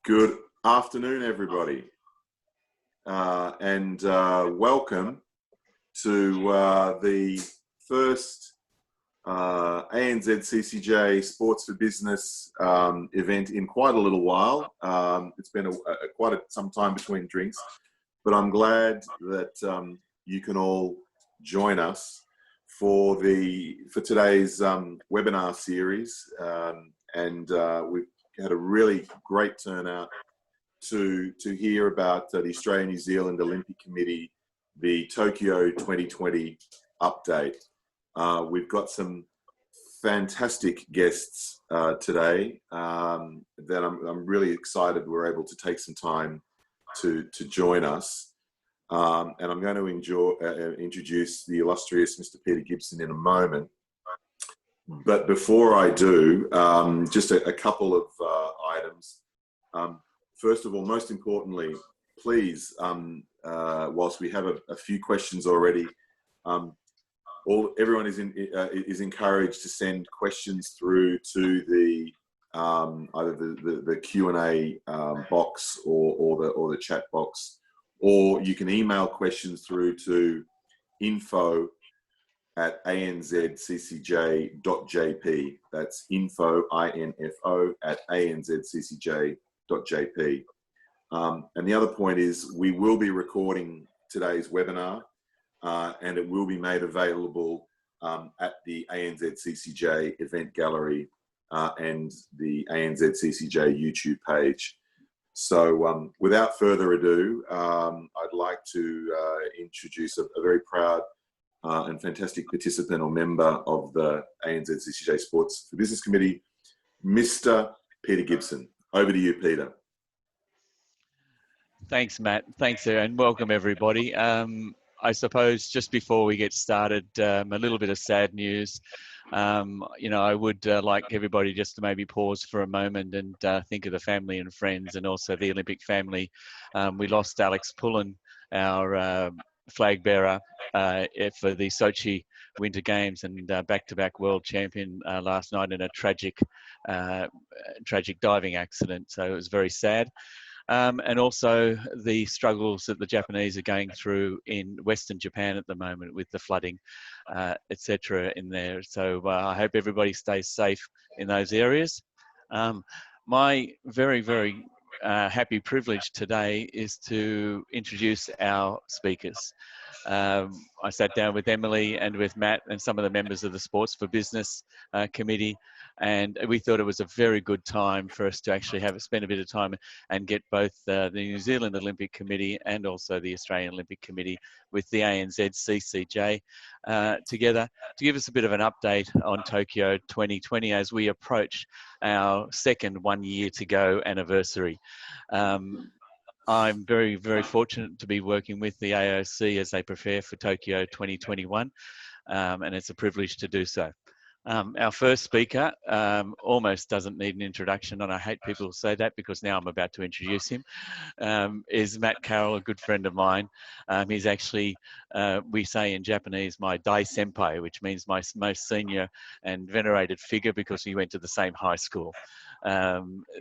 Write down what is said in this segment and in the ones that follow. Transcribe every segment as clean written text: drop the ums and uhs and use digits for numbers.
Good afternoon, everybody, and welcome to the first ANZCCJ Sports for Business event in quite a little while. It's been quite some time between drinks, but I'm glad that you can all join us for today's webinar series, and we've had a really great turnout to hear about the Australia New Zealand Olympic Committee, the Tokyo 2020 update. We've got some fantastic guests today that I'm really excited we're able to take some time to join us. And I'm going to introduce the illustrious Mr. Peter Gibson in a moment. But before I do, just a couple of items. First of all, most importantly, please, whilst we have a few questions already, everyone is encouraged to send questions through to the either the Q&A box or the chat box, or you can email questions through to info@anzccj.jp. That's info at anzccj.jp. And the other point is we will be recording today's webinar, and it will be made available at the ANZCCJ event gallery and the ANZCCJ YouTube page. So without further ado, I'd like to introduce a very proud and fantastic participant or member of the ANZCCJ Sports for Business Committee, Mr. Peter Gibson. Over to you, Peter. Thanks, Matt. Thanks, and welcome everybody. I suppose just before we get started, a little bit of sad news. I would like everybody just to maybe pause for a moment and think of the family and friends, and also the Olympic family. We lost Alex Pullen, our flag bearer for the Sochi Winter Games and back-to-back world champion last night in a tragic diving accident. So it was very sad. And also the struggles that the Japanese are going through in Western Japan at the moment with the flooding, etc. in there. So I hope everybody stays safe in those areas. My very, very happy privilege today is to introduce our speakers. I sat down with Emily and with Matt and some of the members of the Sports for Business Committee, and we thought it was a very good time for us to actually spend a bit of time and get both the New Zealand Olympic Committee and also the Australian Olympic Committee with the ANZCCJ together to give us a bit of an update on Tokyo 2020 as we approach our second 1 year to go anniversary. I'm very, very fortunate to be working with the AOC as they prepare for Tokyo 2021, and it's a privilege to do so. Our first speaker almost doesn't need an introduction, and I hate people who say that because now I'm about to introduce him, is Matt Carroll, a good friend of mine. He's actually, we say in Japanese, my dai senpai, which means my most senior and venerated figure because we went to the same high school.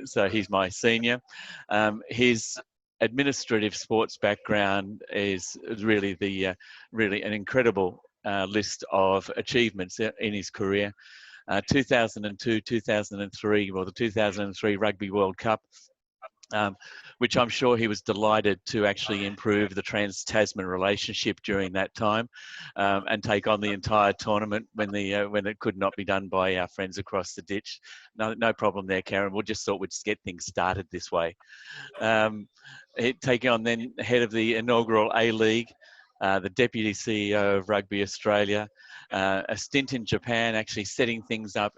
So he's my senior. His administrative sports background is really an incredible list of achievements in his career. 2002, 2003, well, the 2003 Rugby World Cup, which I'm sure he was delighted to actually improve the trans-Tasman relationship during that time, and take on the entire tournament when it could not be done by our friends across the ditch. No problem there, Kereyn. We just thought we'd get things started this way. Taking on then head of the inaugural A-League, the Deputy CEO of Rugby Australia, a stint in Japan actually setting things up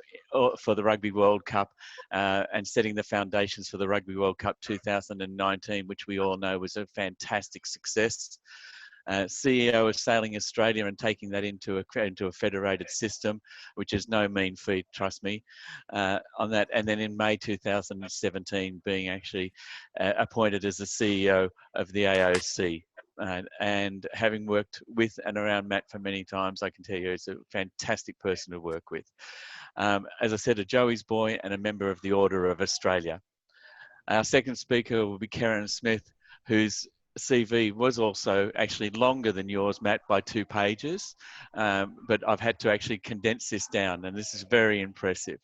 for the Rugby World Cup and setting the foundations for the Rugby World Cup 2019, which we all know was a fantastic success. CEO of Sailing Australia and taking that into a federated system, which is no mean feat, trust me, on that. And then in May 2017, being actually appointed as the CEO of the AOC. And having worked with and around Matt for many times, I can tell you he's a fantastic person to work with. As I said, a Joey's boy and a member of the Order of Australia. Our second speaker will be Kereyn Smith, whose CV was also actually longer than yours, Matt, by 2 pages, but I've had to actually condense this down, and this is very impressive.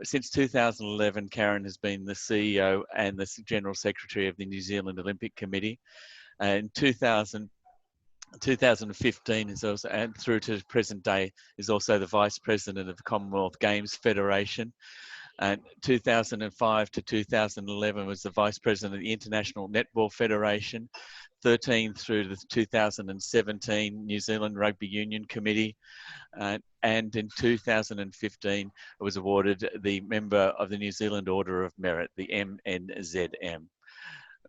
Since 2011, Kereyn has been the CEO and the General Secretary of the New Zealand Olympic Committee. In 2015 is also, and through to the present day, is also the Vice President of the Commonwealth Games Federation. And 2005 to 2011 was the Vice President of the International Netball Federation. 13 through to 2017 New Zealand Rugby Union Committee. And in 2015, it was awarded the member of the New Zealand Order of Merit, the MNZM.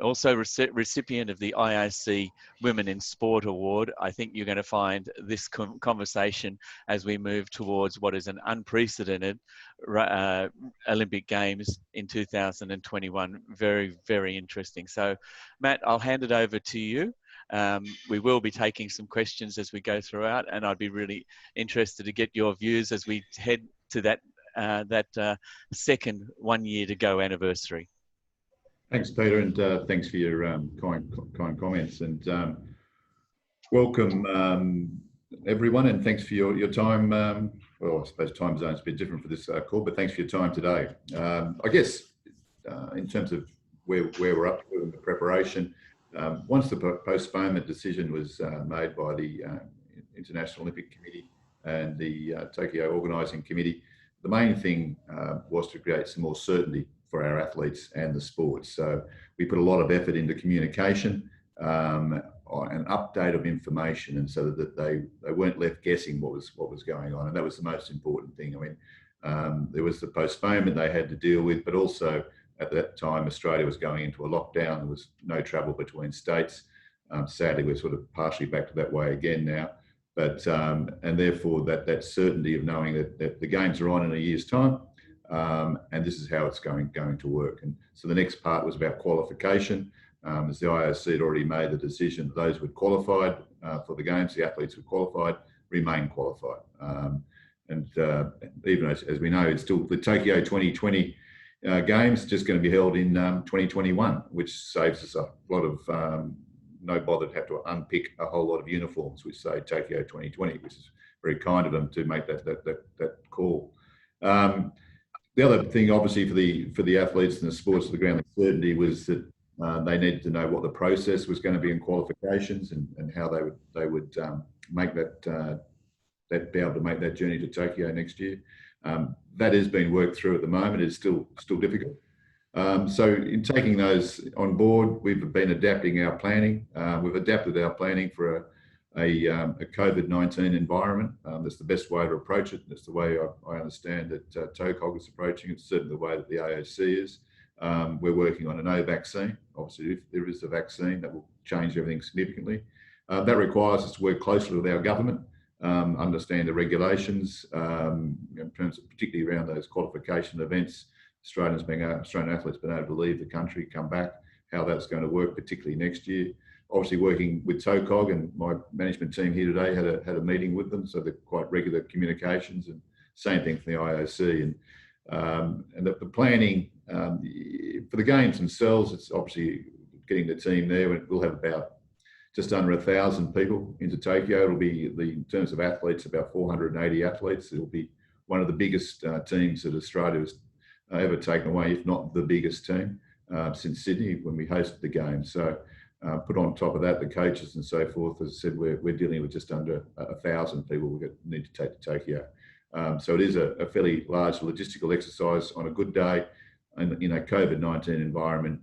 Also recipient of the IIC Women in Sport Award. I think you're going to find this conversation as we move towards what is an unprecedented Olympic Games in 2021. Very, very interesting. So, Matt, I'll hand it over to you. We will be taking some questions as we go throughout, and I'd be really interested to get your views as we head to that second 1 year to go anniversary. Thanks, Peter, and thanks for your kind comments, and welcome everyone, and thanks for your time. Well, I suppose time zone's a bit different for this call, but thanks for your time today. I guess in terms of where we're up to in the preparation, once the postponement decision was made by the International Olympic Committee and the Tokyo Organising Committee, the main thing was to create some more certainty for our athletes and the sports. So we put a lot of effort into communication, an update of information, and so that they weren't left guessing what was going on. And that was the most important thing. I mean, there was the postponement they had to deal with, but also at that time, Australia was going into a lockdown. There was no travel between states. Sadly, we're sort of partially back to that way again now. But and therefore that certainty of knowing that the games are on in a year's time, and this is how it's going to work. And so the next part was about qualification. As the IOC had already made the decision, those who had qualified for the games, the athletes who qualified, remain qualified. And even as we know, it's still the Tokyo 2020 Games just going to be held in 2021, which saves us a lot of no bother to have to unpick a whole lot of uniforms, which say Tokyo 2020, which is very kind of them to make that call. The other thing, obviously, for the athletes and the sports of the ground, the certainty was that they needed to know what the process was going to be in qualifications and how they would make be able to make that journey to Tokyo next year. That is being worked through at the moment. It's still difficult. So in taking those on board, we've been adapting our planning. We've adapted our planning for a COVID-19 environment. That's the best way to approach it. That's the way I understand that TOCOG is approaching it. It's certainly the way that the AOC is. We're working on a no vaccine. Obviously, if there is a vaccine, that will change everything significantly. That requires us to work closely with our government, understand the regulations in terms of particularly around those qualification events. Australian athletes being able to leave the country, come back, how that's going to work, particularly next year. Obviously working with TOCOG, and my management team here today had a meeting with them, so they're quite regular communications, and same thing for the IOC. And the planning for the games themselves, it's obviously getting the team there. We'll have about just under 1,000 people into Tokyo. It'll be, in terms of athletes, about 480 athletes. It'll be one of the biggest teams that Australia has ever taken away, if not the biggest team since Sydney when we hosted the Games. So put on top of that the coaches and so forth. As I said, we're dealing with just under 1,000 people we need to take to Tokyo. So it is a fairly large logistical exercise on a good day. And in a COVID-19 environment,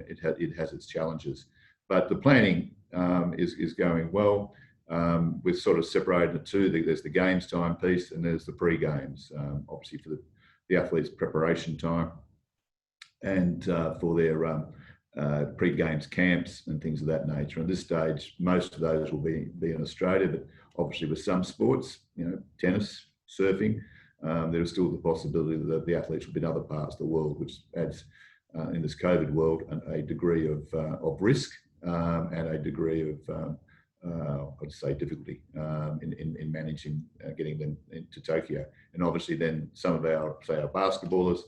it has its challenges. But the planning is going well. We've sort of separated the two. There's the games time piece and there's the pre-games, obviously for the athletes' preparation time and for their pre-games camps and things of that nature. At this stage, most of those will be in Australia, but obviously with some sports, tennis, surfing, there is still the possibility that the athletes will be in other parts of the world, which adds in this COVID world a degree of risk and a degree of I'd say difficulty in managing getting them into Tokyo. And obviously then some of our basketballers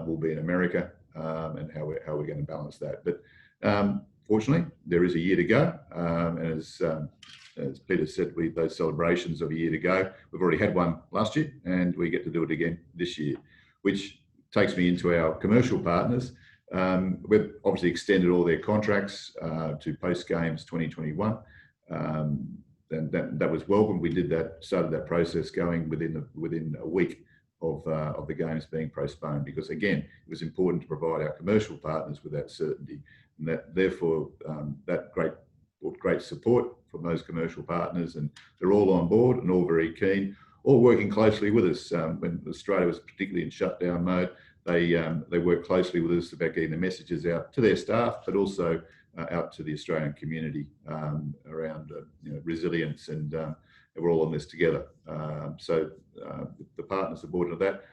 will be in America and how we're going to balance that. But fortunately, there is a year to go, and as Peter said, those celebrations of a year to go, we've already had one last year, and we get to do it again this year, which takes me into our commercial partners. We've obviously extended all their contracts to post-Games 2021. And that was welcome. We started that process going within a week of the Games being postponed, because again, it was important to provide our commercial partners with that certainty, and that therefore that great support from those commercial partners, and they're all on board and all very keen, all working closely with us. When Australia was particularly in shutdown mode, they worked closely with us about getting the messages out to their staff, but also out to the Australian community around resilience, and we're all on this together. So the partners are board of that.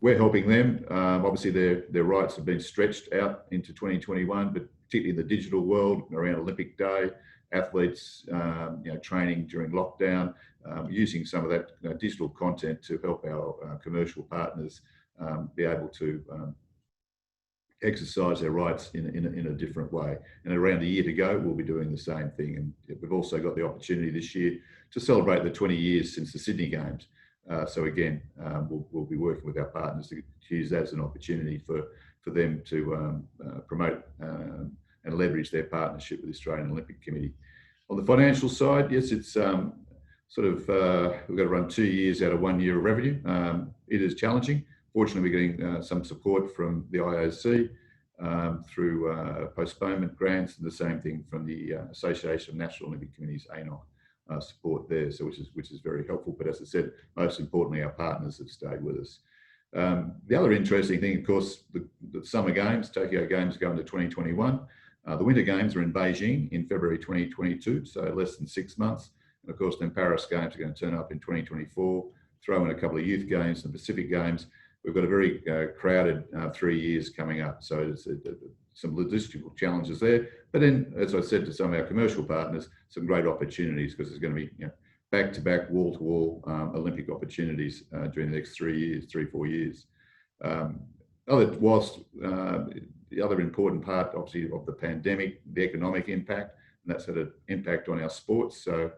We're helping them. Obviously, their rights have been stretched out into 2021, but particularly in the digital world around Olympic Day, athletes training during lockdown, using some of that digital content to help our commercial partners be able to exercise their rights in a different way. And around a year to go, we'll be doing the same thing. And we've also got the opportunity this year to celebrate the 20 years since the Sydney Games. So again, we'll be working with our partners to use that as an opportunity for them to promote and leverage their partnership with the Australian Olympic Committee. On the financial side, yes, it's we've got to run 2 years out of 1 year of revenue. It is challenging. Fortunately, we're getting some support from the IOC through postponement grants, and the same thing from the Association of National Olympic Committees, ANOC, support there, so which is very helpful. But as I said, most importantly, our partners have stayed with us. The other interesting thing, of course, the Summer Games, Tokyo Games, go into 2021. The Winter Games are in Beijing in February 2022, so less than 6 months. And of course, then Paris Games are going to turn up in 2024, throw in a couple of youth games and Pacific Games. We've got a very crowded 3 years coming up, so there's some logistical challenges there. But then, as I said to some of our commercial partners, some great opportunities, because there's going to be back-to-back, wall-to-wall Olympic opportunities during the next 3-4 years. Whilst the other important part, obviously, of the pandemic, the economic impact, and that's had an impact on our sports. So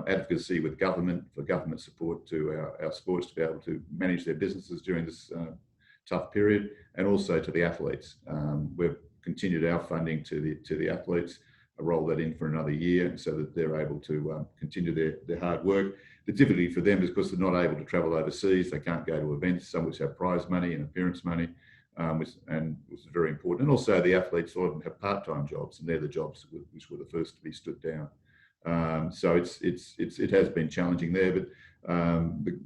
advocacy with government, for government support to our sports to be able to manage their businesses during this tough period, and also to the athletes. We've continued our funding to the athletes, roll that in for another year so that they're able to continue their hard work. The difficulty for them is because they're not able to travel overseas, they can't go to events, some which have prize money and appearance money, which is very important. And also the athletes often have part-time jobs, and they're the jobs which were the first to be stood down. So it has been challenging there, but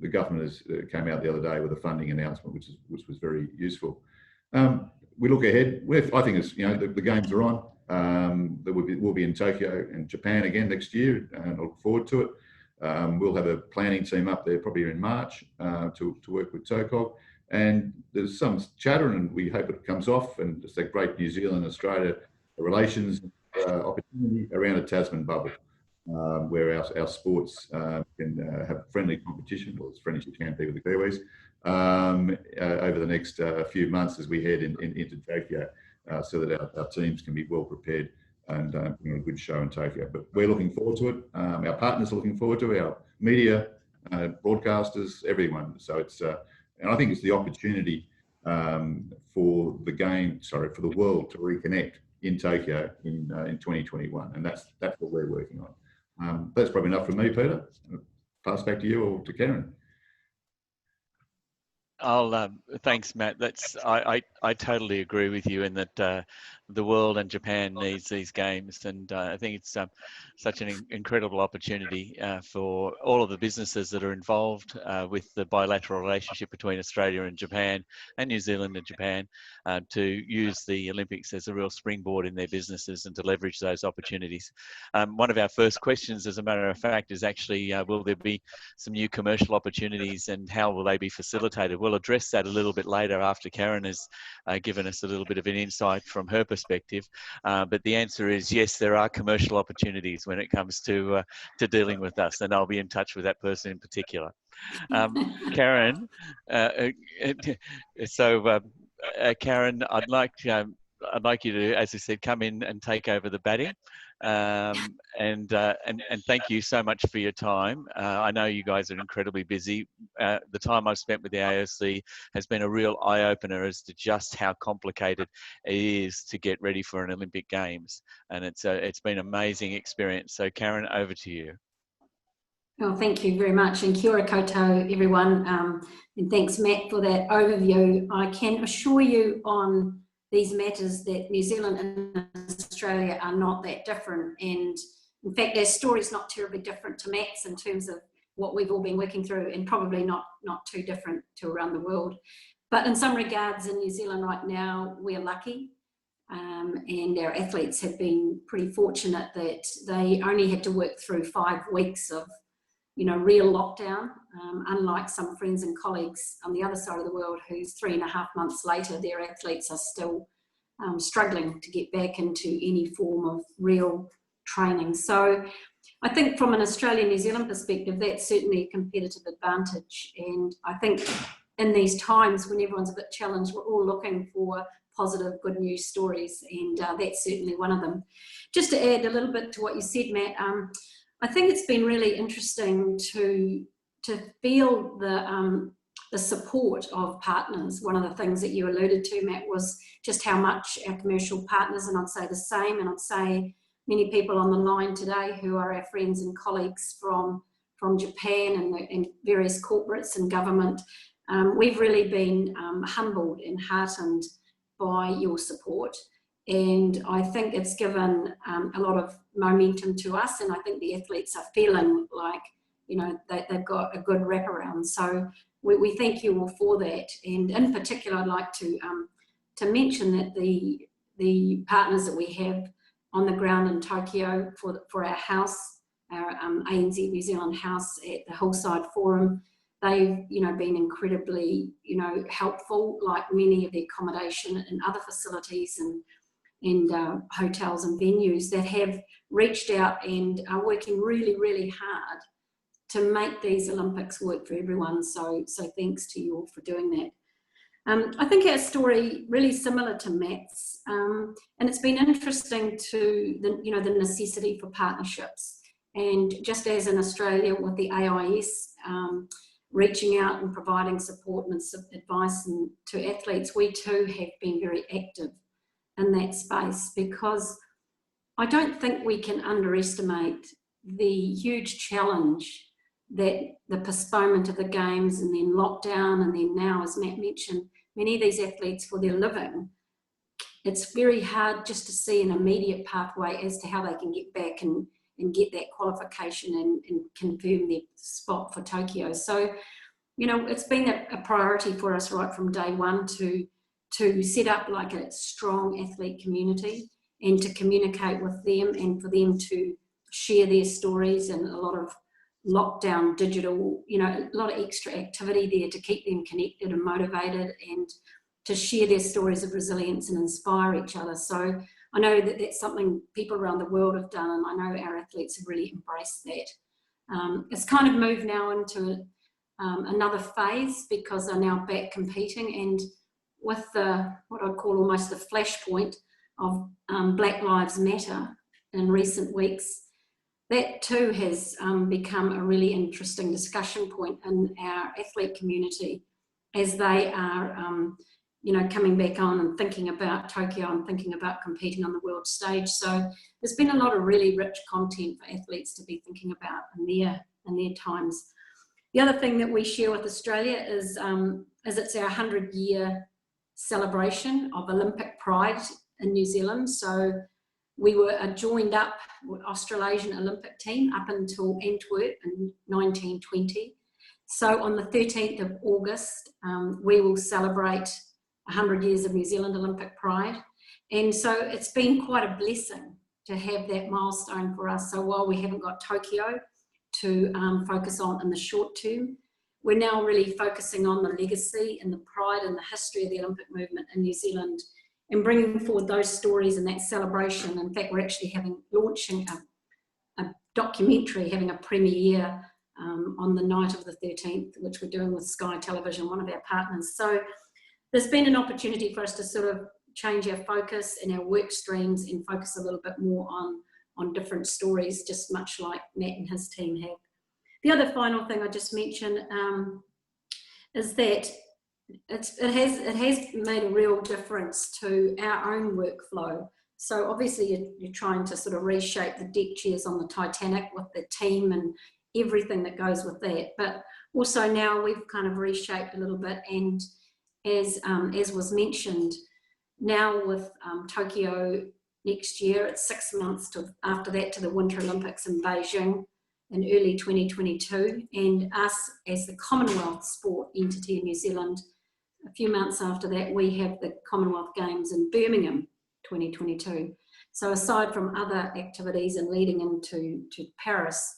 the government came out the other day with a funding announcement, which was very useful. We look ahead. I think it's the games are on. We'll be in Tokyo and Japan again next year, and I look forward to it. We'll have a planning team up there probably in March to work with TOCOG. And there's some chatter, and we hope it comes off, and it's a great New Zealand-Australia relations opportunity around a Tasman bubble, where our sports can have friendly competition, or as friendly as you can be with the Kiwis, over the next few months as we head into Tokyo, so that our teams can be well prepared and a good show in Tokyo. But we're looking forward to it. Our partners are looking forward to it, our media, broadcasters, everyone. So it's, and I think it's the opportunity for the world to reconnect in Tokyo in 2021, and that's what we're working on. That's probably enough from me, Peter. Pass back to you or to Kereyn. Thanks, Matt. I totally agree with you in that the world and Japan needs these games, and I think it's such an incredible opportunity for all of the businesses that are involved with the bilateral relationship between Australia and Japan, and New Zealand and Japan, to use the Olympics as a real springboard in their businesses and to leverage those opportunities. One of our first questions, as a matter of fact, is actually, will there be some new commercial opportunities, and how will they be facilitated? We'll address that a little bit later after Kereyn has given us a little bit of an insight from her perspective. But the answer is yes, there are commercial opportunities when it comes to dealing with us, and I'll be in touch with that person in particular. Kereyn, Kereyn, I'd like you to, as I said, come in and take over the batting. And thank you so much for your time. I know you guys are incredibly busy. The time I've spent with the AOC has been a real eye-opener as to just how complicated it is to get ready for an Olympic Games. And it's been an amazing experience. So Kereyn, over to you. Well, thank you very much, and kia ora koutou, everyone. And thanks, Matt, for that overview. I can assure you on these matters that New Zealand and Australia are not that different, and in fact their story's not terribly different to Matt's in terms of what we've all been working through, and probably not too different to around the world. But in some regards in New Zealand right now we're lucky, and our athletes have been pretty fortunate that they only had to work through 5 weeks of real lockdown, unlike some friends and colleagues on the other side of the world who's 3.5 months later, their athletes are still struggling to get back into any form of real training. So I think from an Australia-New Zealand perspective, that's certainly a competitive advantage. And I think in these times when everyone's a bit challenged, we're all looking for positive, good news stories, and that's certainly one of them. Just to add a little bit to what you said, Matt, I think it's been really interesting to feel the support of partners. One of the things that you alluded to, Matt, was just how much our commercial partners, and I'd say the same, and I'd say many people on the line today who are our friends and colleagues from Japan and various corporates and government, we've really been humbled and heartened by your support. And I think it's given a lot of momentum to us, and I think the athletes are feeling like they've got a good wraparound. So we thank you all for that. And in particular, I'd like to mention that the partners that we have on the ground in Tokyo for our house, our ANZ New Zealand house at the Hillside Forum, they've been incredibly helpful, like many of the accommodation and other facilities and hotels and venues that have reached out and are working really, really hard to make these Olympics work for everyone. So thanks to you all for doing that. I think our story really similar to Matt's, and it's been interesting to the necessity for partnerships. And just as in Australia with the AIS reaching out and providing support and advice to athletes, we too have been very active in that space, because I don't think we can underestimate the huge challenge that the postponement of the games and then lockdown, and then now, as Matt mentioned, many of these athletes for their living, it's very hard just to see an immediate pathway as to how they can get back and get that qualification and confirm their spot for Tokyo. So, it's been a priority for us right from day one to set up like a strong athlete community and to communicate with them and for them to share their stories, and a lot of lockdown digital, a lot of extra activity there to keep them connected and motivated and to share their stories of resilience and inspire each other. So I know that that's something people around the world have done, and I know our athletes have really embraced that. It's kind of moved now into another phase because they're now back competing, and with what I'd call almost the flashpoint of Black Lives Matter in recent weeks, that too has become a really interesting discussion point in our athlete community as they are coming back on and thinking about Tokyo and thinking about competing on the world stage. So there's been a lot of really rich content for athletes to be thinking about in their times. The other thing that we share with Australia is it's our 100-year celebration of Olympic pride in New Zealand. So we were joined up with Australasian Olympic team up until Antwerp in 1920. So on the 13th of August, we will celebrate 100 years of New Zealand Olympic pride. And so it's been quite a blessing to have that milestone for us. So while we haven't got Tokyo to focus on in the short term, we're now really focusing on the legacy and the pride and the history of the Olympic movement in New Zealand and bringing forward those stories and that celebration. In fact, we're actually launching a documentary, having a premiere on the night of the 13th, which we're doing with Sky Television, one of our partners. So there's been an opportunity for us to sort of change our focus and our work streams and focus a little bit more on different stories, just much like Matt and his team have. The other final thing I just mentioned is that it has made a real difference to our own workflow. So obviously you're trying to sort of reshape the deck chairs on the Titanic with the team and everything that goes with that. But also now we've kind of reshaped a little bit, and as was mentioned, now with Tokyo next year, it's 6 months after that to the Winter Olympics in Beijing in early 2022, and us as the Commonwealth sport entity in New Zealand, a few months after that, we have the Commonwealth Games in Birmingham 2022. So aside from other activities and leading into Paris,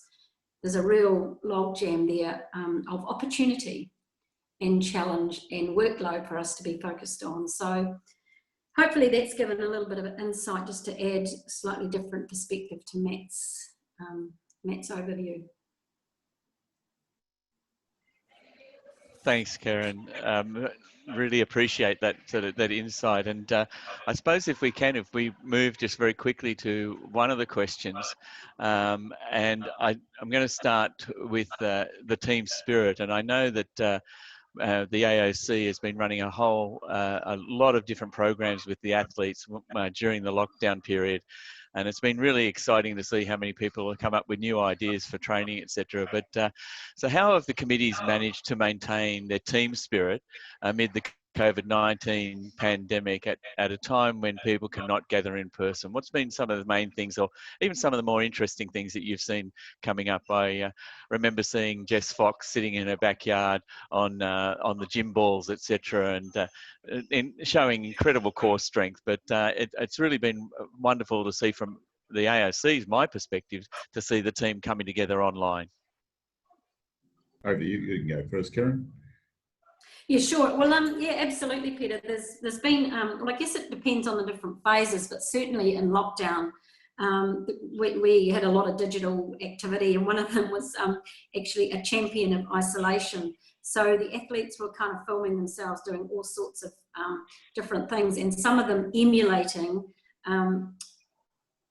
there's a real logjam there of opportunity and challenge and workload for us to be focused on. So hopefully that's given a little bit of an insight, just to add slightly different perspective to Matt's overview. Thanks, Kereyn. Really appreciate that that insight. And I suppose if we move just very quickly to one of the questions, and I'm going to start with the team spirit. And I know that the AOC has been running a lot of different programs with the athletes during the lockdown period. And it's been really exciting to see how many people have come up with new ideas for training, etc. But so how have the committees managed to maintain their team spirit amid the COVID-19 pandemic at a time when people cannot gather in person? What's been some of the main things, or even some of the more interesting things that you've seen coming up? I remember seeing Jess Fox sitting in her backyard on the gym balls, etc., and showing incredible core strength. But it's really been wonderful to see from the AOC's, my perspective, to see the team coming together online. Over to you. You can go first, Kereyn. Yeah, sure. Well, yeah, absolutely, Peter. There's been, well, I guess it depends on the different phases, but certainly in lockdown, we had a lot of digital activity, and one of them was actually a champion of isolation. So the athletes were kind of filming themselves doing all sorts of different things, and some of them emulating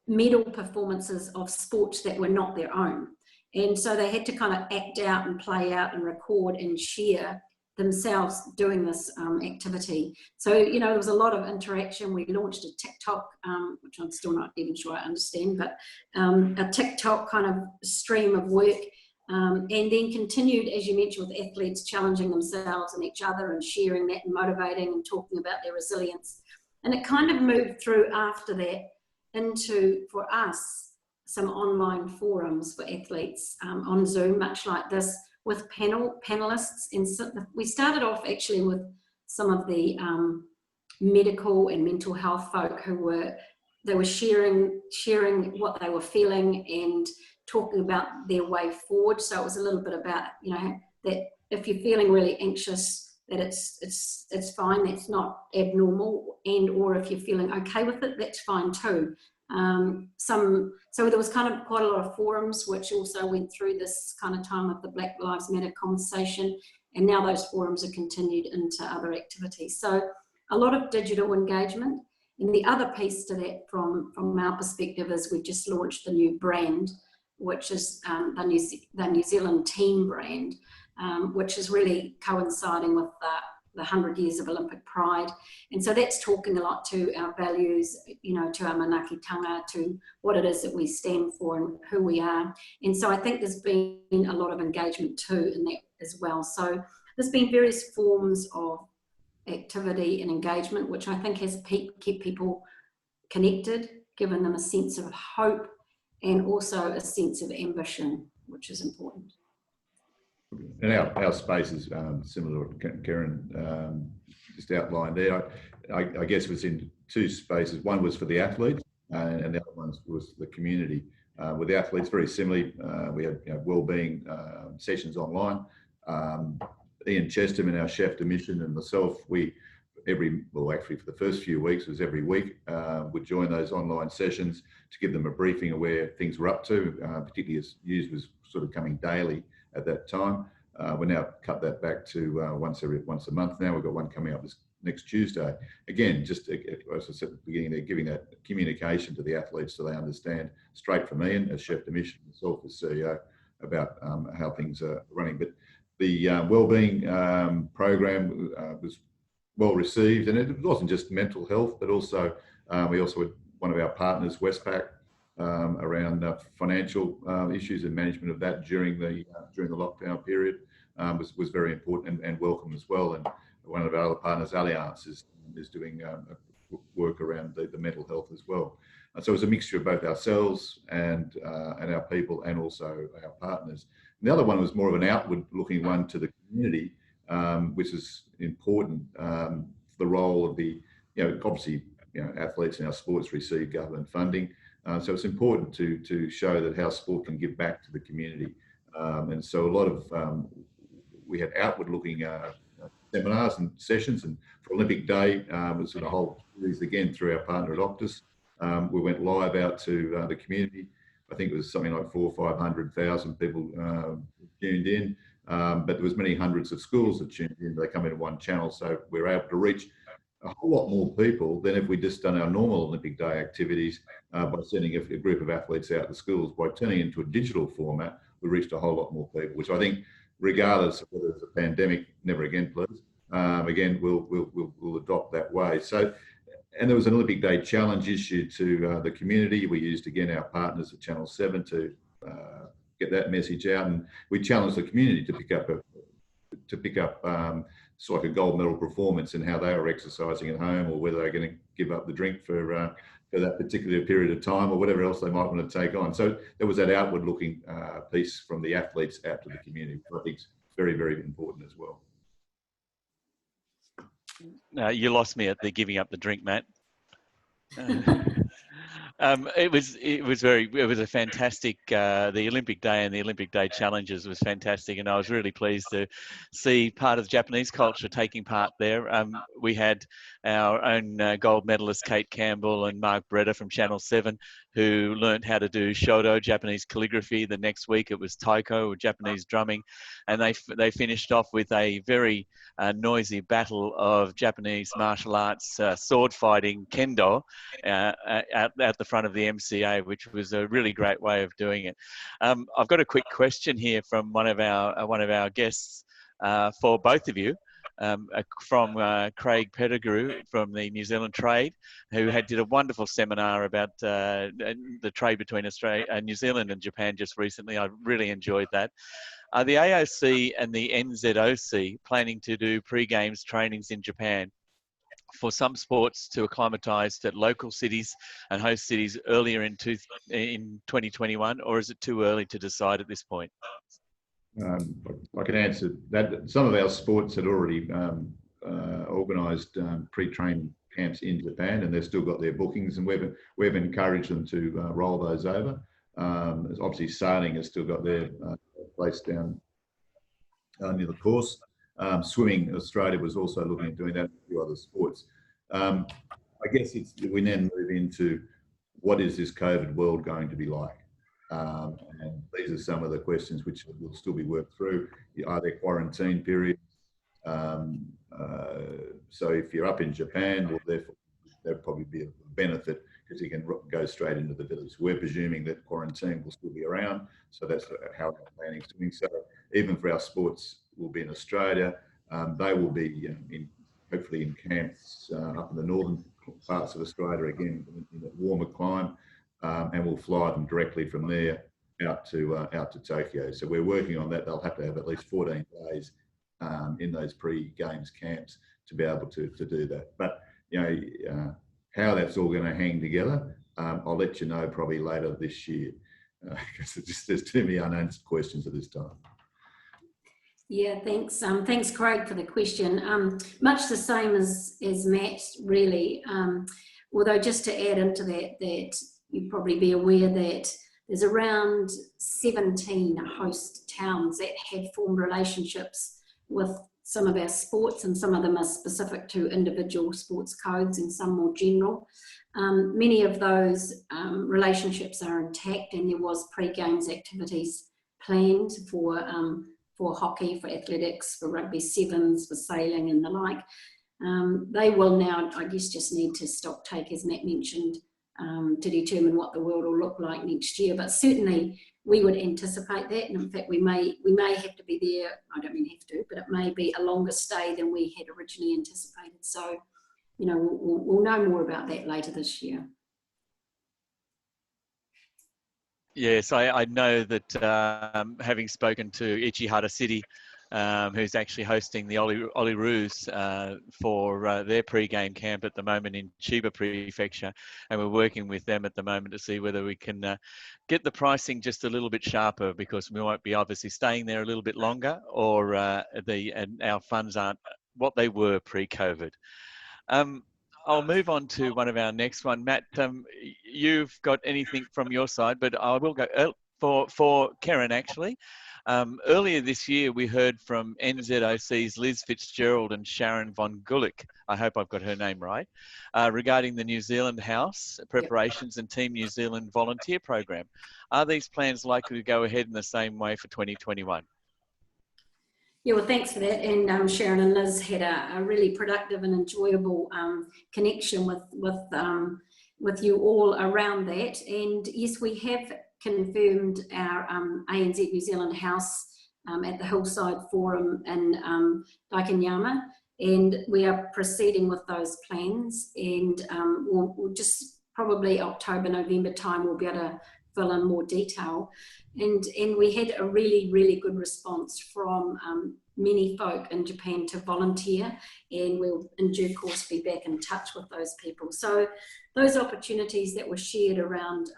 medal performances of sports that were not their own. And so they had to kind of act out and play out and record and share themselves doing this activity. So, you know, there was a lot of interaction. We launched a TikTok, which I'm still not even sure I understand, but a TikTok kind of stream of work, and then continued, as you mentioned, with athletes challenging themselves and each other and sharing that and motivating and talking about their resilience. And it kind of moved through after that into, for us, some online forums for athletes on Zoom, much like this, with panelists. And so we started off actually with some of the medical and mental health folk who were sharing what they were feeling and talking about their way forward. So it was a little bit about, you know, that if you're feeling really anxious, that it's fine, that's not abnormal, and or if you're feeling okay with it, that's fine too. So there was kind of quite a lot of forums which also went through this kind of time of the Black Lives Matter conversation, and now those forums are continued into other activities. So a lot of digital engagement. And the other piece to that from our perspective is we've just launched the new brand, which is the New Zealand team brand, which is really coinciding with the 100 years of Olympic pride. And so that's talking a lot to our values, you know, to our manaakitanga, to what it is that we stand for and who we are. And so I think there's been a lot of engagement too in that as well. So there's been various forms of activity and engagement, which I think has kept people connected, given them a sense of hope and also a sense of ambition, which is important. And our space is similar to what Kereyn just outlined there. I guess it was in two spaces. One was for the athletes, and the other one was the community. With the athletes, very similarly, we had wellbeing sessions online. Ian Chesterman, our chef de mission, and myself, actually for the first few weeks, it was every week, would join those online sessions to give them a briefing of where things were up to, particularly as news was sort of coming daily at that time. We're now cut that back to once a month now. We've got one coming up next Tuesday. Again, just as I said at the beginning, they're giving that communication to the athletes so they understand straight from Ian as chef de mission, myself as CEO, about how things are running. But the wellbeing program was well received, and it wasn't just mental health, but also we also had one of our partners, Westpac, around financial issues and management of that during the lockdown period was very important and welcome as well. And one of our other partners, Allianz, is doing work around the mental health as well. So it was a mixture of both ourselves and our people, and also our partners. And the other one was more of an outward-looking one to the community, which is important. The role of the, obviously, athletes in our sports receive government funding, so it's important to show that how sport can give back to the community. And so a lot of we had outward-looking seminars and sessions, and for Olympic Day was a whole series again through our partner at Optus. We went live out to the community. I think it was something like 400,000 or 500,000 people tuned in, but there was many hundreds of schools that tuned in. They come into one channel, so we're able to reach a whole lot more people than if we just done our normal Olympic Day activities by sending a group of athletes out to schools. By turning into a digital format, we reached a whole lot more people, which I think, regardless of whether it's a pandemic, never again, please. Again, we'll adopt that way. So, and there was an Olympic Day challenge issued to the community. We used again our partners at Channel 7 to get that message out, and we challenged the community to pick up sort of like a gold medal performance in how they were exercising at home, or whether they're going to give up the drink for that particular period of time, or whatever else they might want to take on. So there was that outward-looking piece from the athletes out to the community, which I think is very, very important as well. You lost me at the giving up the drink, Matt. It was a fantastic, the Olympic Day and the Olympic Day challenges was fantastic, and I was really pleased to see part of the Japanese culture taking part there. We had our own gold medalist Kate Campbell and Mark Breda from Channel 7 who learned how to do shodo, Japanese calligraphy. The next week it was taiko, or Japanese drumming, and they finished off with a very noisy battle of Japanese martial arts sword fighting, kendo, at the front of the MCA, which was a really great way of doing it. I've got a quick question here from one of our guests for both of you, from Craig Pettigrew from the New Zealand Trade, who did a wonderful seminar about the trade between Australia, New Zealand and Japan just recently. I really enjoyed that. Are the AOC and the NZOC planning to do pre-games trainings in Japan for some sports to acclimatise at local cities and host cities earlier in 2021, or is it too early to decide at this point? I can answer that. Some of our sports had already organised pre-training camps in Japan, and they've still got their bookings, and we've encouraged them to roll those over. Obviously, sailing has still got their place down near the course. Swimming, Australia was also looking at doing that, and a few other sports. I guess we then move into what is this COVID world going to be like? And these are some of the questions which will still be worked through. Are there quarantine periods? So if you're up in Japan, well, therefore, there'll probably be a benefit because you can go straight into the village. We're presuming that quarantine will still be around, so that's how our planning is doing. So even for our sports, will be in Australia. They will be hopefully in camps up in the northern parts of Australia, again in a warmer climate, and we'll fly them directly from there out to Tokyo. So we're working on that. They'll have to have at least 14 days in those pre-games camps to be able to do that. But how that's all going to hang together, I'll let you know probably later this year, because there's too many unanswered questions at this time. Yeah, thanks. Thanks, Craig, for the question. Much the same as Matt, really. Although just to add into that you'd probably be aware that there's around 17 host towns that have formed relationships with some of our sports, and some of them are specific to individual sports codes and some more general. Many of those relationships are intact, and there was pre-games activities planned for hockey, for athletics, for rugby sevens, for sailing and the like. They will now, I guess, just need to stock take, as Matt mentioned, to determine what the world will look like next year. But certainly we would anticipate that, and in fact we may have to be there. I don't mean have to, but it may be a longer stay than we had originally anticipated. So, you know, we'll know more about that later this year. Yes, I know that having spoken to Ichihara City, who's actually hosting the Olyroos for their pre-game camp at the moment in Chiba Prefecture, and we're working with them at the moment to see whether we can get the pricing just a little bit sharper, because we might be obviously staying there a little bit longer, or and our funds aren't what they were pre-COVID. I'll move on to one of our next one. Matt, you've got anything from your side, but I will go for Kereyn, actually. Earlier this year, we heard from NZOC's Liz Fitzgerald and Sharon von Gulick, I hope I've got her name right, regarding the New Zealand House preparations and Team New Zealand volunteer program. Are these plans likely to go ahead in the same way for 2021? Yeah, well, thanks for that. And Sharon and Liz had a really productive and enjoyable connection with you all around that. And yes, we have confirmed our ANZ New Zealand House at the Hillside Forum in Daikanyama, and we are proceeding with those plans. And we'll just probably October, November time, we'll be able to fill in more detail. And we had a really, really good response from many folk in Japan to volunteer, and we'll in due course be back in touch with those people. So those opportunities that were shared around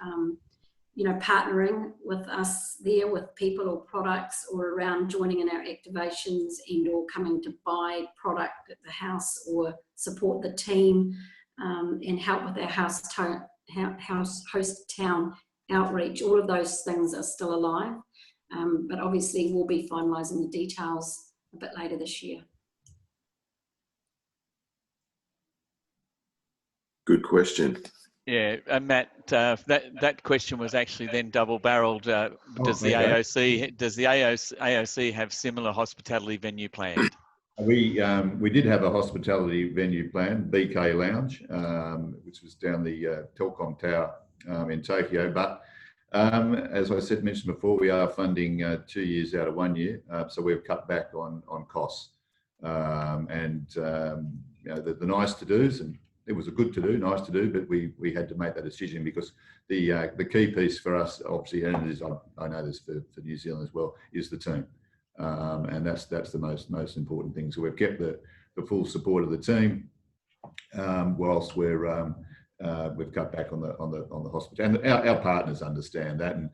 you know, partnering with us there with people or products, or around joining in our activations and or coming to buy product at the house or support the team and help with our host town outreach, all of those things are still alive, but obviously we'll be finalising the details a bit later this year. Good question. Yeah, Matt, that question was actually then double-barreled. Does the AOC have similar hospitality venue planned? We did have a hospitality venue planned, BK Lounge, which was down the Telcom Tower in Tokyo. But as I mentioned before, we are funding 2 years out of 1 year, so we've cut back on costs. You know, the nice to dos, and it was a good to do, nice to do, but we had to make that decision because the key piece for us, obviously, and it is, I know this for New Zealand as well, is the team, and that's the most important thing. So we've kept the full support of the team, whilst we've cut back on the hospitality, and our partners understand that. And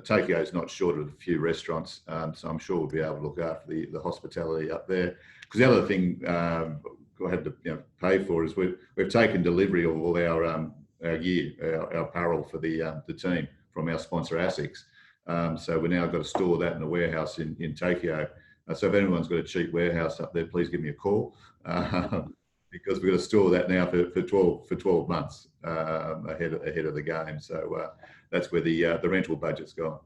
Tokyo is not short of a few restaurants, so I'm sure we'll be able to look after the hospitality up there. Because the other thing I had to pay for is we've taken delivery of all our gear, our apparel for the team from our sponsor ASICS. So we now got to store that in a warehouse in Tokyo. So if anyone's got a cheap warehouse up there, please give me a call, because we've got to store that now for 12 months ahead of the game. So that's where the rental budget's gone.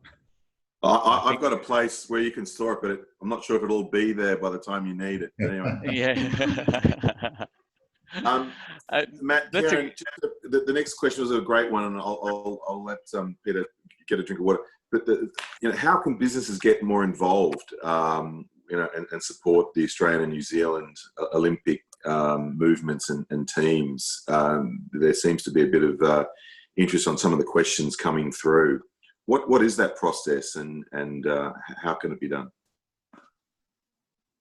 I've got a place where you can store it, but I'm not sure if it'll be there by the time you need it. Anyway. Yeah. Matt, Kereyn, the next question was a great one, and I'll let Peter get a drink of water. But how can businesses get more involved, and support the Australian and New Zealand Olympic movements and teams? There seems to be a bit of interest on some of the questions coming through. What is that process, and how can it be done?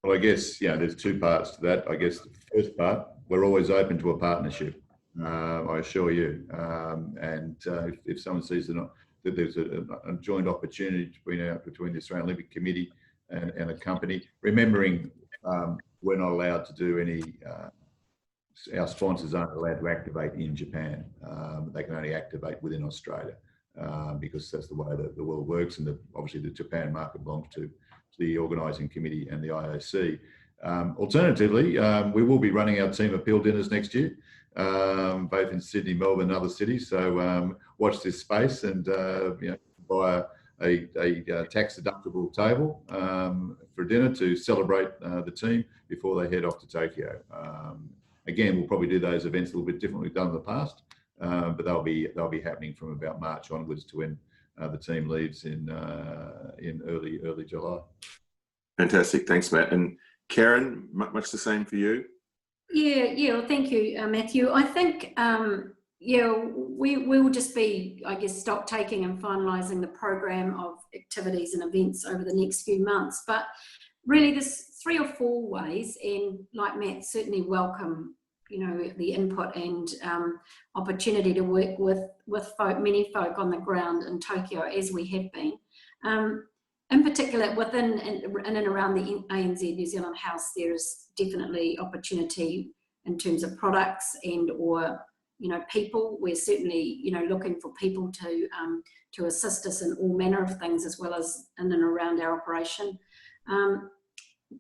Well, I guess there's two parts to that. I guess the first part, we're always open to a partnership. I assure you. And if someone sees that there's a joint opportunity between the Australian Olympic Committee and a company, remembering we're not allowed to do any. Our sponsors aren't allowed to activate in Japan. They can only activate within Australia. Because that's the way the world works, and obviously the Japan market belongs to the organising committee and the IOC. Alternatively, we will be running our team appeal dinners next year, both in Sydney, Melbourne, and other cities. So watch this space, and buy tax-deductible table for dinner to celebrate the team before they head off to Tokyo. Again, we'll probably do those events a little bit differently than we've done in the past, but they'll be happening from about March onwards to when the team leaves in early July. Fantastic, thanks, Matt. And Kereyn, much the same for you? Yeah. Well, thank you, Matthew. I think we will just be, I guess, stock taking and finalising the program of activities and events over the next few months. But really, there's 3 or 4 ways, and like Matt, certainly welcome, the input and opportunity to work with many folk on the ground in Tokyo, as we have been. In particular, within and around the ANZ New Zealand House, there is definitely opportunity in terms of products and or people. We're certainly looking for people to assist us in all manner of things, as well as in and around our operation.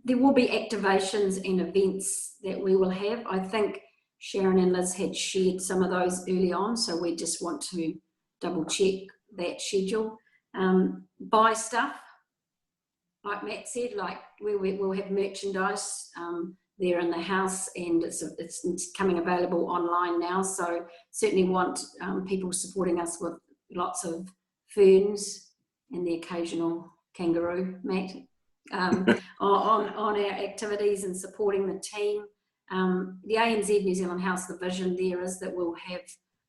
There will be activations and events that we will have. I think Sharon and Liz had shared some of those early on, so we just want to double check that schedule. Buy stuff, like Matt said, like we'll have merchandise there in the house, and it's coming available online now, so certainly want people supporting us with lots of ferns and the occasional kangaroo, Matt, on our activities and supporting the team. The ANZ New Zealand House, the vision there is that we'll have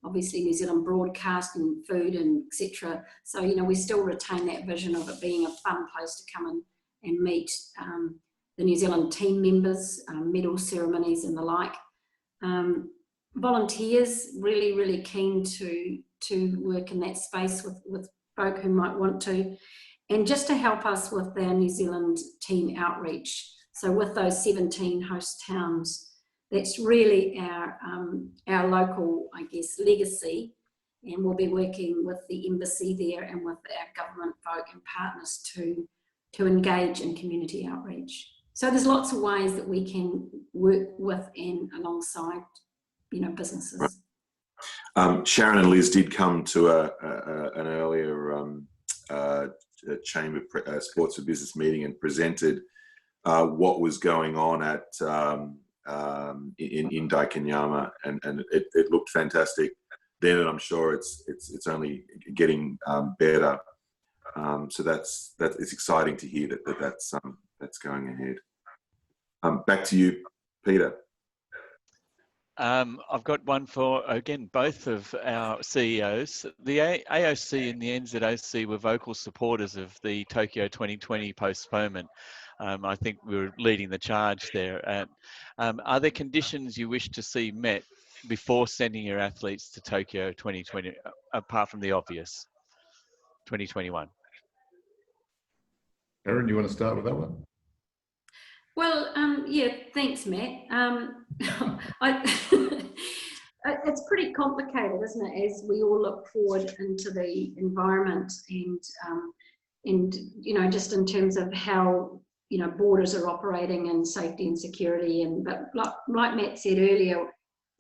obviously New Zealand broadcast and food and etc. So we still retain that vision of it being a fun place to come and meet the New Zealand team members, medal ceremonies and the like. Volunteers, really keen to work in that space with folk who might want to, and just to help us with our New Zealand team outreach. So with those 17 host towns, that's really our local, I guess, legacy, and we'll be working with the embassy there and with our government folk and partners to engage in community outreach. So there's lots of ways that we can work with and alongside, businesses. Sharon and Liz did come to an earlier Chamber Sports for Business meeting and presented what was going on at in Daikanyama, and it looked fantastic then, and I'm sure it's only getting better. So it's exciting to hear that's going ahead. Back to you, Peter. I've got one for, again, both of our CEOs. The AOC and the NZOC were vocal supporters of the Tokyo 2020 postponement. I think we were leading the charge there. Are there conditions you wish to see met before sending your athletes to Tokyo 2020, apart from the obvious, 2021? Kereyn, you want to start with that one? Well, yeah, thanks, Matt. It's pretty complicated, isn't it, as we all look forward into the environment and just in terms of how borders are operating and safety and security. But like Matt said earlier,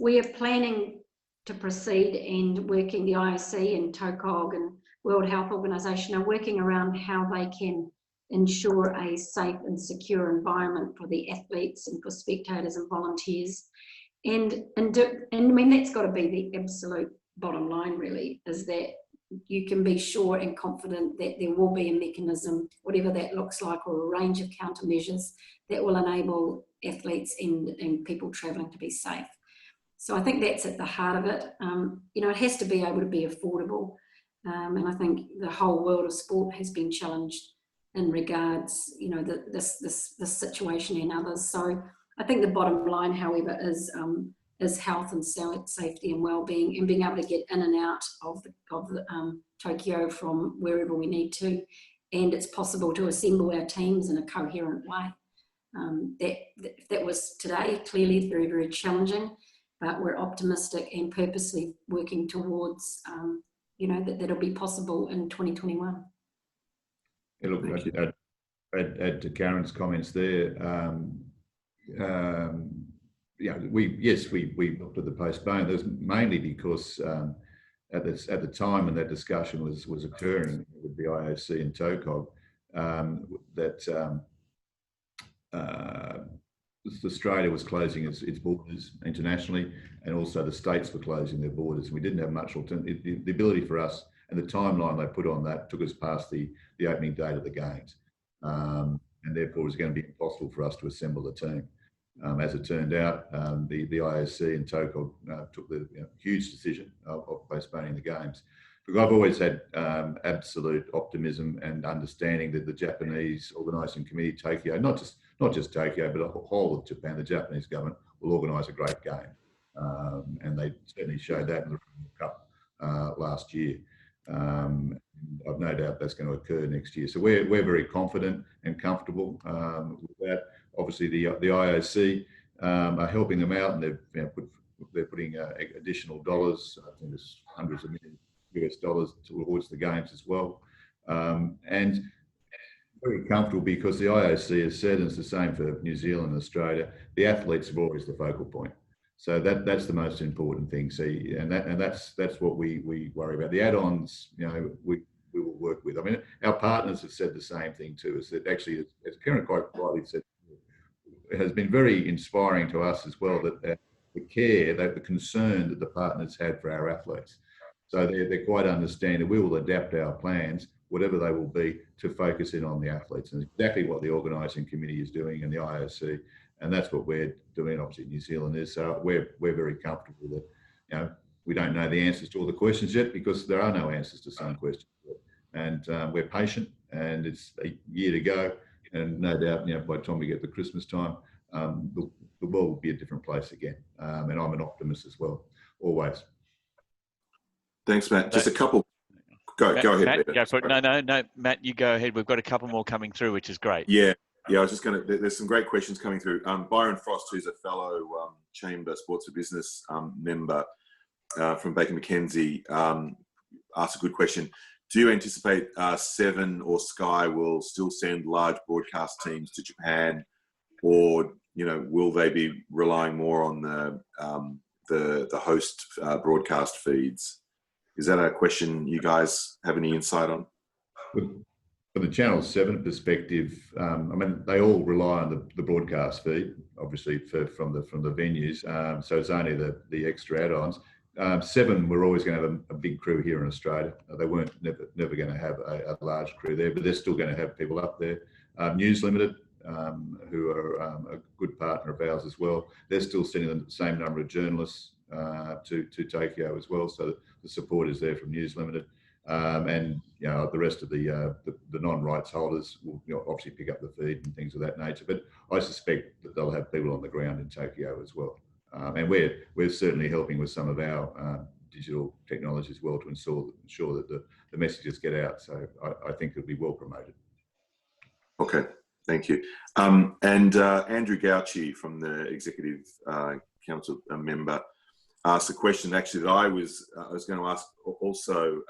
we are planning to proceed and working, the IOC and TOCOG and World Health Organization are working around how they can ensure a safe and secure environment for the athletes and for spectators and volunteers. And I mean, that's got to be the absolute bottom line, really, is that you can be sure and confident that there will be a mechanism, whatever that looks like, or a range of countermeasures that will enable athletes and people travelling to be safe. So I think that's at the heart of it. It has to be able to be affordable. And I think the whole world of sport has been challenged in regards, this situation and others. So I think the bottom line, however, is health and safety and well-being, and being able to get in and out of Tokyo from wherever we need to, and it's possible to assemble our teams in a coherent way. That was today clearly very, very challenging, but we're optimistic and purposely working towards that'll be possible in 2021. Yeah, look, add to Kereyn's comments there. We looked at the postponement. There's mainly because at the time when that discussion was occurring with the IOC and TOCOG, that Australia was closing its borders internationally, and also the states were closing their borders. We didn't have much alternative. The ability for us and the timeline they put on that took us past the opening date of the Games. And therefore it was going to be impossible for us to assemble the team. As it turned out, the IOC and TOCOG took the huge decision of postponing the Games. Because I've always had absolute optimism and understanding that the Japanese organising committee, Tokyo, not just Tokyo, but the whole of Japan, the Japanese government will organise a great game. And they certainly showed that in the Rugby World Cup last year. I've no doubt that's going to occur next year. So we're very confident and comfortable with that. Obviously, the IOC are helping them out, and they're putting additional dollars. I think there's hundreds of millions US dollars towards the Games as well. And very comfortable because the IOC has said, and it's the same for New Zealand and Australia, the athletes are always the focal point. So that's the most important thing. See, and that's what we worry about. The add-ons, we will work with. I mean, our partners have said the same thing to us. That actually, as Kereyn quite rightly said, it has been very inspiring to us as well. That the care, that the concern that the partners had for our athletes. So they're quite understanding. We will adapt our plans, whatever they will be, to focus in on the athletes, and exactly what the organising committee is doing and the IOC. And that's what we're doing. Obviously, New Zealand is. So we're very comfortable that we don't know the answers to all the questions yet, because there are no answers to some questions. And we're patient, and it's a year to go. And no doubt, by the time we get to Christmas time, the world will be a different place again. And I'm an optimist as well, always. Thanks, Matt. Just a couple. Go ahead. Matt, go for it. No, Matt, you go ahead. We've got a couple more coming through, which is great. Yeah, I was just going to, there's some great questions coming through. Byron Frost, who's a fellow Chamber Sports for Business member from Baker McKenzie, asked a good question. Do you anticipate Seven or Sky will still send large broadcast teams to Japan, or will they be relying more on the host broadcast feeds? Is that a question you guys have any insight on? From the Channel 7 perspective, I mean, they all rely on the broadcast feed, obviously from the venues. So it's only the extra add-ons. 7 were always going to have a big crew here in Australia. They weren't never going to have a large crew there, but they're still going to have people up there. News Limited, who are a good partner of ours as well, they're still sending the same number of journalists to Tokyo as well. So the support is there from News Limited. And the rest of the non-rights holders will obviously pick up the feed and things of that nature. But I suspect that they'll have people on the ground in Tokyo as well. And we're certainly helping with some of our digital technology as well to ensure that the messages get out. So I think it'll be well promoted. Okay, thank you. And Andrew Gauci from the Executive Council member asked a question actually that I was going to ask also.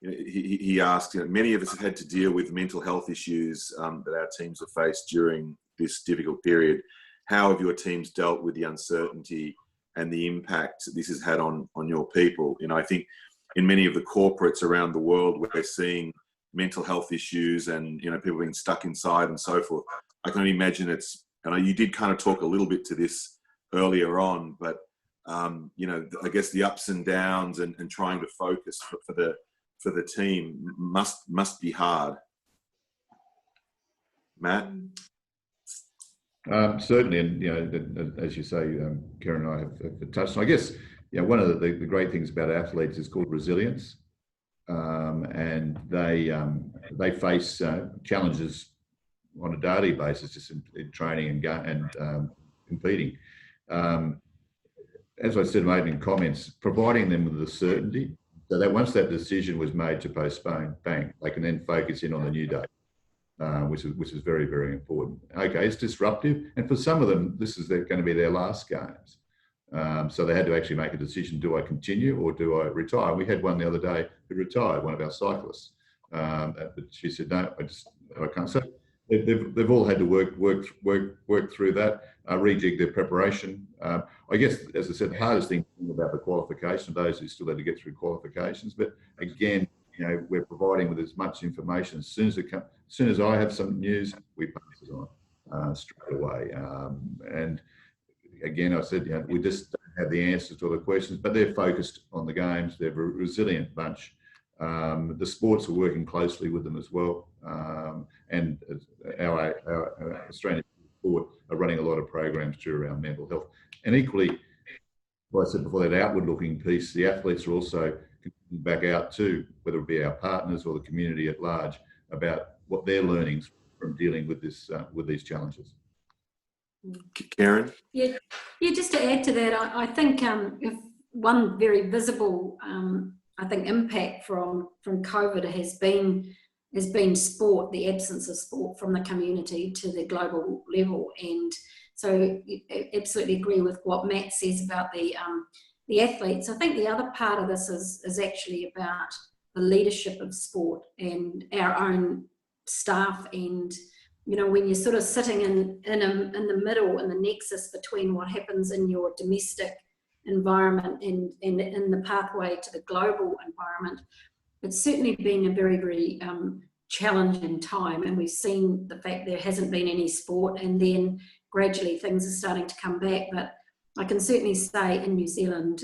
He asked, many of us have had to deal with mental health issues that our teams have faced during this difficult period. How have your teams dealt with the uncertainty and the impact this has had on your people? I think in many of the corporates around the world, we're seeing mental health issues and people being stuck inside and so forth. I can only imagine you did kind of talk a little bit to this earlier on, but I guess the ups and downs and trying to focus for the team must be hard. Matt? Certainly, and as you say, Kereyn and I have touched on. I guess one of the great things about athletes is called resilience, and they face challenges on a daily basis, just in training and competing. As I said in my opening comments, providing them with the certainty so that once that decision was made to postpone, bang, they can then focus in on the new date. Which is very, very important. Okay, it's disruptive, and for some of them, this is going to be their last Games. So they had to actually make a decision: do I continue or do I retire? We had one the other day who retired, one of our cyclists. But she said, "No, I can't." So they've all had to work through that, rejig their preparation. I guess, as I said, the hardest thing about the qualification, those who still had to get through qualifications. But again, you know, we're providing with as much information. As soon as I have some news, we pass it on straight away. And again, I said, you know, we just don't have the answers to all the questions, but they're focused on the games. They're a resilient bunch. The sports are working closely with them as well. And our Australian sport are running a lot of programs too around mental health. And equally, like I said before, that outward-looking piece, the athletes are also back out too, whether it be our partners or the community at large, about what their learnings from dealing with this with these challenges. Kereyn? Yeah, just to add to that, I think if one very visible I think impact from COVID has been sport, the absence of sport from the community to the global level. And so I absolutely agree with what Matt says about the athletes. I think the other part of this is actually about the leadership of sport and our own staff. And you know, when you're sort of sitting in the middle, in the nexus between what happens in your domestic environment and in the pathway to the global environment, it's certainly been a very, very challenging time. And we've seen the fact there hasn't been any sport, and then gradually things are starting to come back. But I can certainly say in New Zealand,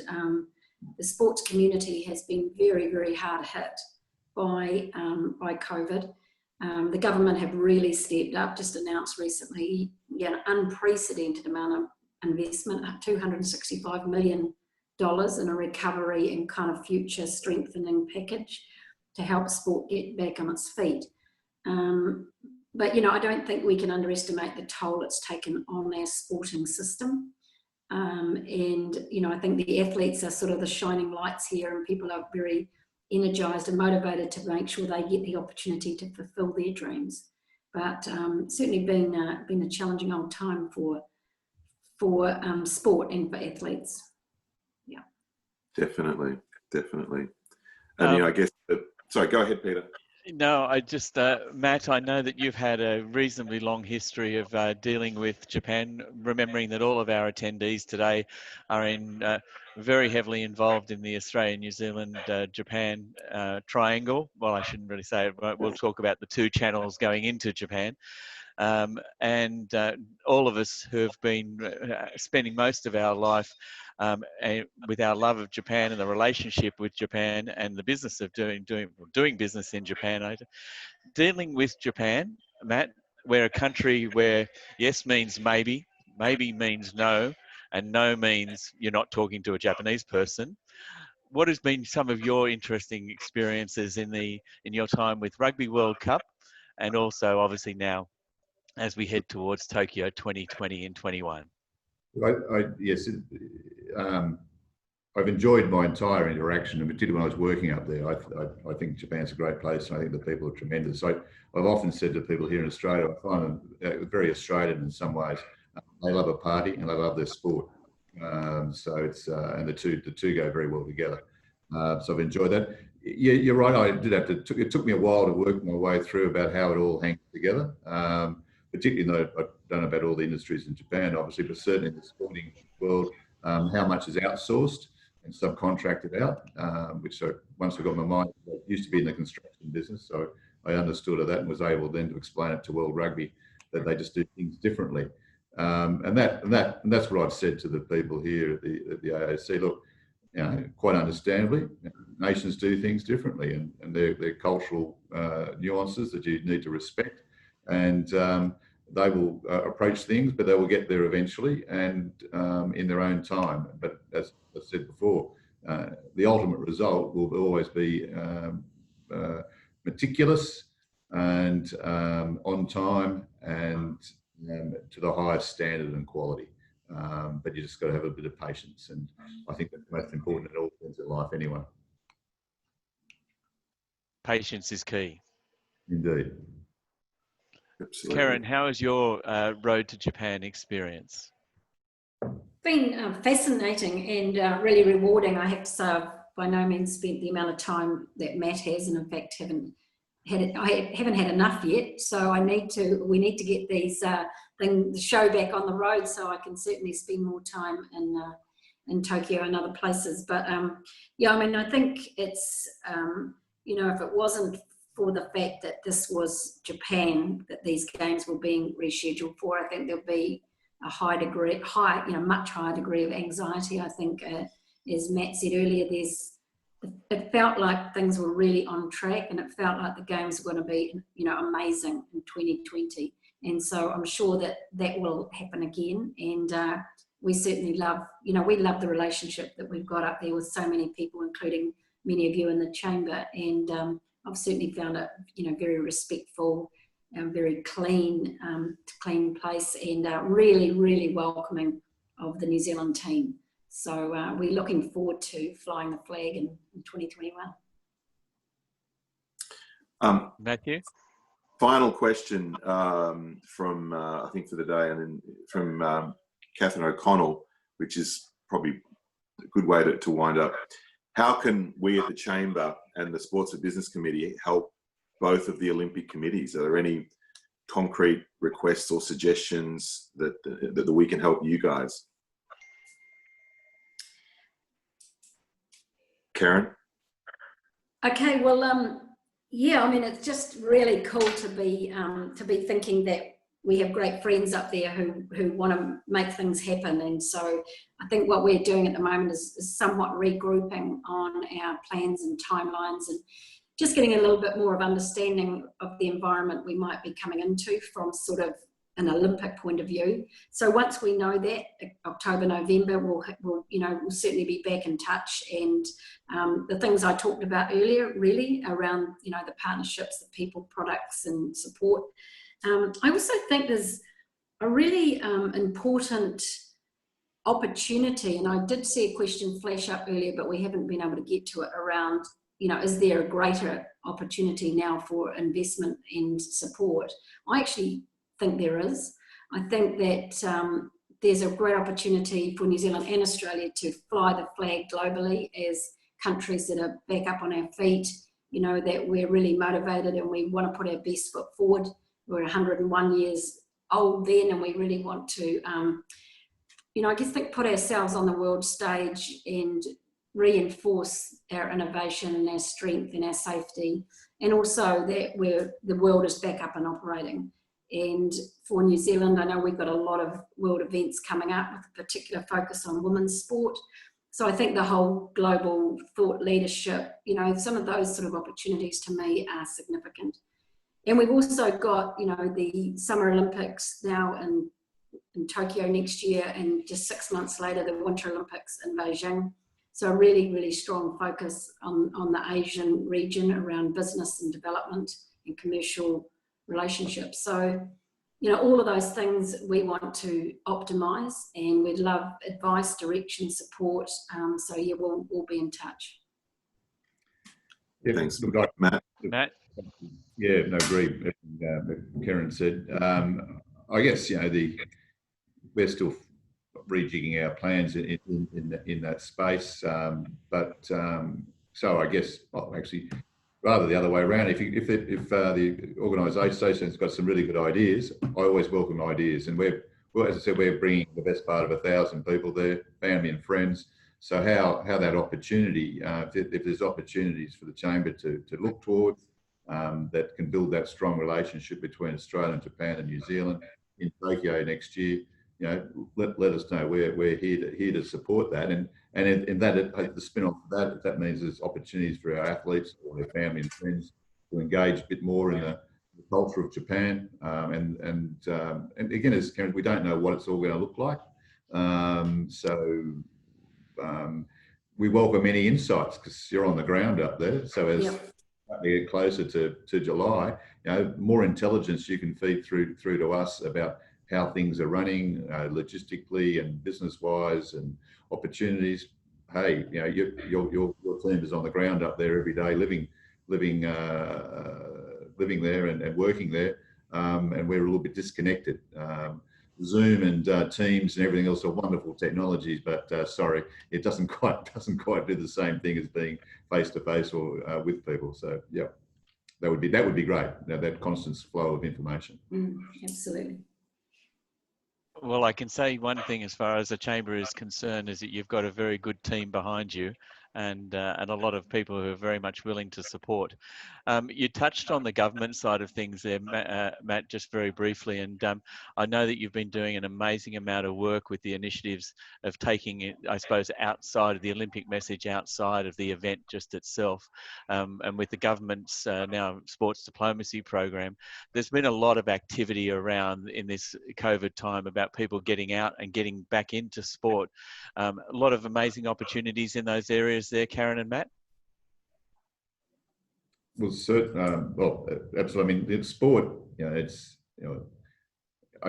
the sports community has been very, very hard hit by COVID. The government have really stepped up, just announced recently, an unprecedented amount of investment, $265 million in a recovery and kind of future strengthening package to help sport get back on its feet. But, you know, I don't think we can underestimate the toll it's taken on our sporting system. And, you know, I think the athletes are sort of the shining lights here, and people are very energised and motivated to make sure they get the opportunity to fulfil their dreams. But certainly been a challenging old time for sport and for athletes. Yeah, definitely. And you know, I guess sorry, go ahead, Peter. No, I just, Matt, I know that you've had a reasonably long history of dealing with Japan, remembering that all of our attendees today are very heavily involved in the Australia, New Zealand, Japan triangle. Well, I shouldn't really say it. We'll talk about the two channels going into Japan. And all of us who have been spending most of our life with our love of Japan and the relationship with Japan and the business of doing business in Japan. Dealing with Japan, Matt, we're a country where yes means maybe, maybe means no, and no means you're not talking to a Japanese person. What has been some of your interesting experiences in your time with Rugby World Cup, and also obviously now as we head towards Tokyo 2020 and 21? Yes, I've enjoyed my entire interaction, and particularly when I was working up there. I think Japan's a great place, and I think the people are tremendous. I've often said to people here in Australia, I find them very Australian in some ways. They love a party and they love their sport. So it's and the two go very well together. So I've enjoyed that. Yeah, you're right. I did have to. It took me a while to work my way through about how it all hangs together. Particularly though I don't know about all the industries in Japan, obviously, but certainly in the sporting world, how much is outsourced and subcontracted out, which once I got my mind, I used to be in the construction business, so I understood that and was able then to explain it to World Rugby that they just do things differently. And that's what I've said to the people here at the AAC. Look, you know, quite understandably, nations do things differently, and they're cultural nuances that you need to respect. And they will approach things, but they will get there eventually and in their own time. But as I said before, the ultimate result will always be meticulous and on time and to the highest standard and quality. But you just got to have a bit of patience, and I think that's most important in all things in life anyway. Patience is key. Indeed. Absolutely. Kereyn, how is your road to Japan experience? Been fascinating and really rewarding. I have to say, I've by no means spent the amount of time that Matt has, and in fact haven't I haven't had enough yet, so we need to get these the show back on the road, so I can certainly spend more time in Tokyo and other places. But yeah, I mean, I think it's if it wasn't for the fact that this was Japan that these games were being rescheduled for, I think there'll be a much higher degree of anxiety. I think, as Matt said earlier, it felt like things were really on track, and it felt like the games were going to be, amazing in 2020. And so I'm sure that will happen again. And we certainly love the relationship that we've got up there with so many people, including many of you in the chamber. And I've certainly found it, very respectful and very clean place, and really, really welcoming of the New Zealand team. So we're looking forward to flying the flag in 2021. Matthew? Final question from, I think, for the day, and then from Catherine O'Connell, which is probably a good way to wind up. How can we at the Chamber and the Sports and Business Committee help both of the Olympic committees? Are there any concrete requests or suggestions that we can help you guys? Kereyn? Okay, well, yeah, I mean, it's just really cool to be thinking that we have great friends up there who want to make things happen. And so I think what we're doing at the moment is somewhat regrouping on our plans and timelines, and just getting a little bit more of understanding of the environment we might be coming into from sort of an Olympic point of view. So once we know that, October, November, we'll certainly be back in touch. And the things I talked about earlier, really around, the partnerships, the people, products and support. I also think there's a really important opportunity, and I did see a question flash up earlier, but we haven't been able to get to it, around, is there a greater opportunity now for investment and support? I actually think there is. I think that there's a great opportunity for New Zealand and Australia to fly the flag globally as countries that are back up on our feet, that we're really motivated and we want to put our best foot forward. We're 101 years old then, and we really want to, I just think, put ourselves on the world stage and reinforce our innovation and our strength and our safety, and also that the world is back up and operating. And for New Zealand, I know we've got a lot of world events coming up with a particular focus on women's sport. So I think the whole global thought leadership, some of those sort of opportunities to me are significant. And we've also got, the Summer Olympics now in Tokyo next year, and just 6 months later, the Winter Olympics in Beijing. So a really, really strong focus on the Asian region around business and development and commercial relationships. So, all of those things we want to optimise, and we'd love advice, direction, support. So yeah, we'll be in touch. Yeah, thanks. Look, Matt? Yeah, no, agree. Kereyn said. I guess we're still rejigging our plans in that space, so I guess actually rather the other way around. If the organisation's got some really good ideas, I always welcome ideas, and as I said, we're bringing the best part of 1,000 people there, family and friends. So how that opportunity, if there's opportunities for the Chamber to look towards, that can build that strong relationship between Australia and Japan and New Zealand in Tokyo next year, let us know. We're here to support that, and that the spin off of that means there's opportunities for our athletes or their family and friends to engage a bit more in the culture of Japan, and again, as Kereyn, we don't know what it's all going to look like, so we welcome any insights because you're on the ground up there. So as we get closer to July, more intelligence you can feed through to us about how things are running logistically and business-wise and opportunities. Hey, your team is on the ground up there every day, living there and working there, and we're a little bit disconnected. Zoom and Teams and everything else are wonderful technologies, but sorry, it doesn't quite do the same thing as being face to face or with people. So yeah. that would be great. That constant flow of information. Absolutely. Well, I can say one thing as far as the Chamber is concerned is that you've got a very good team behind you, and a lot of people who are very much willing to support. You touched on the government side of things there, Matt, just very briefly, and I know that you've been doing an amazing amount of work with the initiatives of taking it, I suppose, outside of the Olympic message, outside of the event just itself, and with the government's now sports diplomacy program. There's been a lot of activity around in this COVID time about people getting out and getting back into sport. A lot of amazing opportunities in those areas there, Kereyn and Matt. Well, absolutely. I mean, in sport, I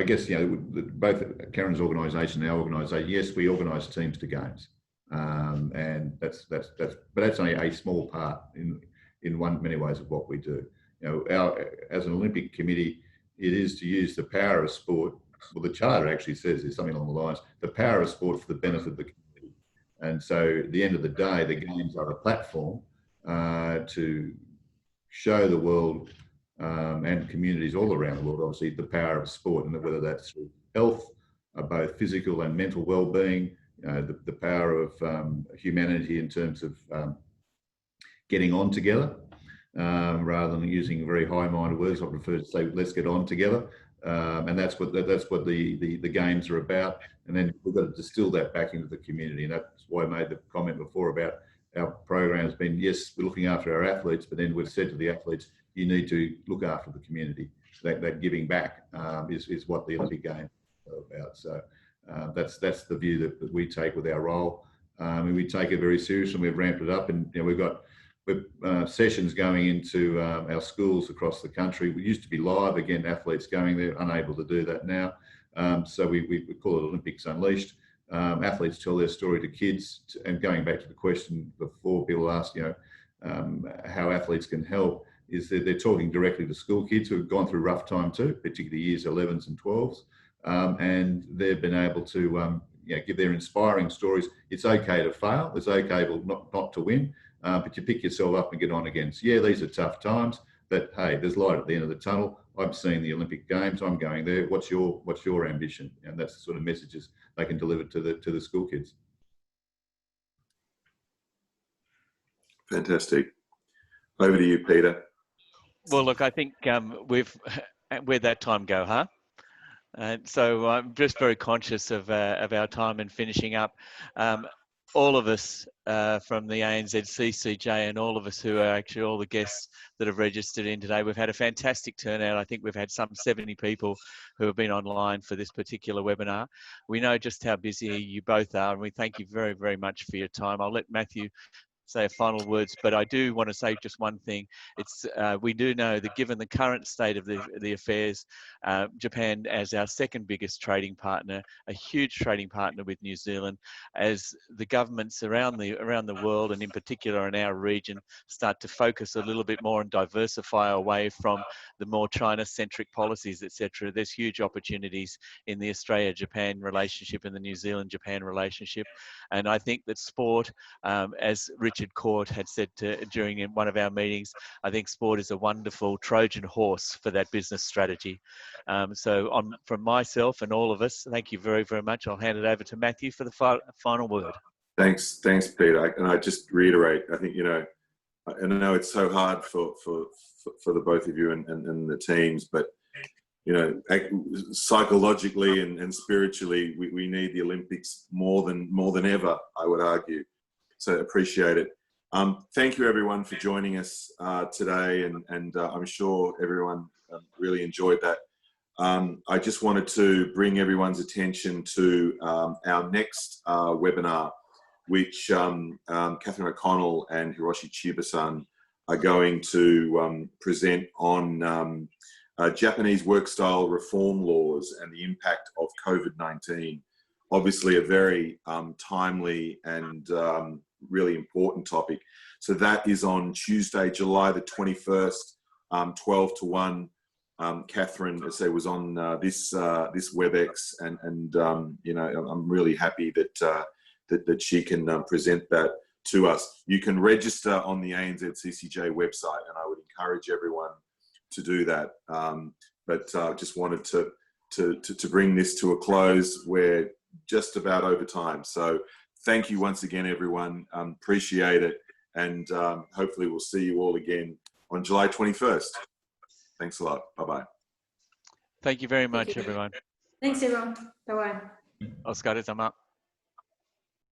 guess, both Kereyn's organisation and our organisation, yes, we organise teams to games, and that's only a small part in many ways of what we do. As an Olympic committee, it is to use the power of sport. Well, the charter actually says there's something along the lines, the power of sport for the benefit of the community. And so at the end of the day, the games are a platform to show the world and communities all around the world, obviously, the power of sport, and whether that's through health, both physical and mental well-being, the power of humanity in terms of getting on together, rather than using very high-minded words. I prefer to say, let's get on together. And that's what the games are about. And then we've got to distill that back into the community. And that's why I made the comment before about our program has been, yes, we're looking after our athletes, but then we've said to the athletes, you need to look after the community. So that giving back is what the Olympic Games are about. So that's the view that we take with our role. And we take it very seriously. We've ramped it up, and we've got sessions going into our schools across the country. We used to be live, again, athletes going there, unable to do that now. So we call it Olympics Unleashed. Athletes tell their story to kids, and going back to the question before, people ask, how athletes can help, is that they're talking directly to school kids who have gone through rough time too, particularly years 11s and 12s, and they've been able to give their inspiring stories. It's okay to fail. It's okay not to win. But you pick yourself up and get on again. So yeah, these are tough times, but hey, there's light at the end of the tunnel. I'm seeing the Olympic Games. I'm going there. What's your ambition? And that's the sort of messages they can deliver to the school kids. Fantastic. Over to you, Peter. Well, look, I think where'd that time go, huh? So I'm just very conscious of our time and finishing up. All of us from the ANZCCJ and all of us who are actually all the guests that have registered in today, we've had a fantastic turnout. I think we've had some 70 people who have been online for this particular webinar. We know just how busy you both are, and we thank you very, very much for your time. I'll let Matthew say final words, but I do want to say just one thing. It's we do know that given the current state of the affairs, Japan as our second biggest trading partner, a huge trading partner with New Zealand, as the governments around the world and in particular in our region start to focus a little bit more and diversify away from the more China-centric policies, etc. There's huge opportunities in the Australia-Japan relationship and the New Zealand-Japan relationship, and I think that sport, as Richard Court had said during one of our meetings, I think sport is a wonderful Trojan horse for that business strategy. So from myself and all of us, thank you very, very much. I'll hand it over to Matthew for the final word. Thanks, Peter. And I just reiterate, I think, I know it's so hard for the both of you and the teams, but psychologically and spiritually, we need the Olympics more than ever, I would argue. So appreciate it. Thank you everyone for joining us today, and I'm sure everyone really enjoyed that. I just wanted to bring everyone's attention to our next webinar, which Catherine O'Connell and Hiroshi Chiba-san are going to present on Japanese work style reform laws and the impact of COVID-19. Obviously a very timely and really important topic. So that is on Tuesday, July the 21st, 12 to 1. Catherine, as I say, was on this WebEx, and I'm really happy that she can present that to us. You can register on the ANZCCJ website, and I would encourage encourage everyone to do that. But just wanted to bring this to a close. We're just about over time. So thank you once again, everyone. Appreciate it. And hopefully we'll see you all again on July 21st. Thanks a lot. Bye-bye. Thank you very much, everyone. Thanks, everyone. Bye-bye. Oskar, sama.